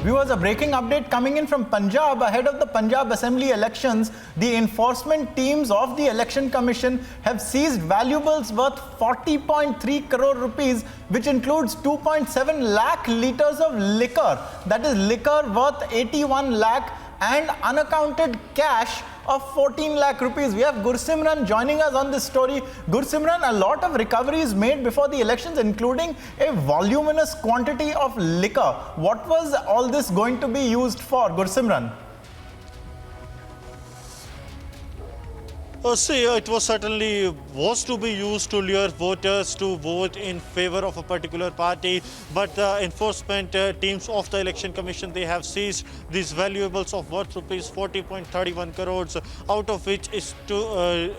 Viewers, a breaking update coming in from Punjab. Ahead of the Punjab Assembly elections, the enforcement teams of the Election Commission have seized valuables worth 40.3 crore rupees, which includes 2.7 lakh litres of liquor. That is liquor worth 81 lakh and unaccounted cash of 14 lakh rupees. We have Gursimran joining us on this story. Gursimran, a lot of recoveries made before the elections, including a voluminous quantity of liquor. What was all this going to be used for, Gursimran? It was certainly to be used to lure voters to vote in favor of a particular party, but the enforcement teams of the Election Commission, they have seized these valuables of worth rupees 40.31 crores, out of which is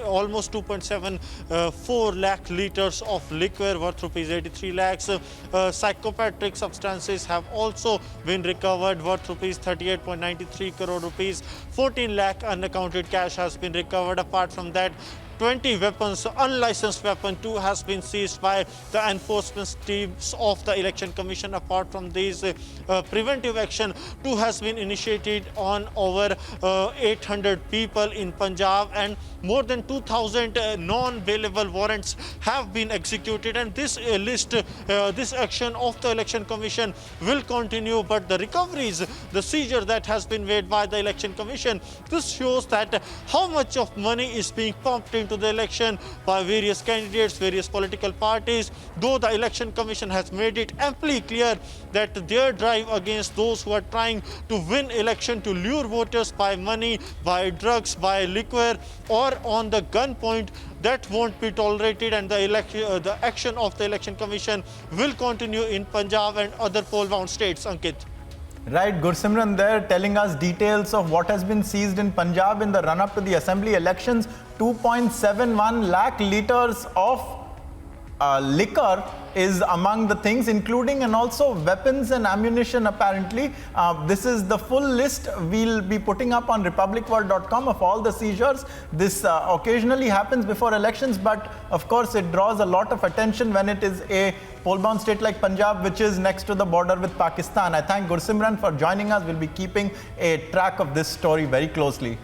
almost 2.74 lakh litres of liquor worth rupees 83 lakhs. Psychopathic substances have also been recovered worth rupees 38.93 crore rupees. 14 lakh unaccounted cash has been recovered. Apart from that, 20 weapons, unlicensed weapon too, has been seized by the enforcement teams of the Election Commission. Apart from these, preventive action too has been initiated on over 800 people in Punjab, and more than 2,000 non-bailable warrants have been executed. And this this action of the Election Commission will continue. But the recoveries, the seizure that has been made by the Election Commission, this shows that how much of money is being pumped into the election by various candidates, various political parties, though the Election Commission has made it amply clear that their drive against those who are trying to win election, to lure voters by money, by drugs, by liquor, or on the gunpoint, that won't be tolerated, and the action of the Election Commission will continue in Punjab and other poll-bound states. Ankit. Right, Gursimran there telling us details of what has been seized in Punjab in the run-up to the Assembly elections. 2.71 lakh litres of liquor is among the things, including and also weapons and ammunition apparently. This is the full list we'll be putting up on republicworld.com of all the seizures. This occasionally happens before elections, but of course it draws a lot of attention when it is a poll-bound state like Punjab, which is next to the border with Pakistan. I thank Gursimran for joining us. We'll be keeping a track of this story very closely.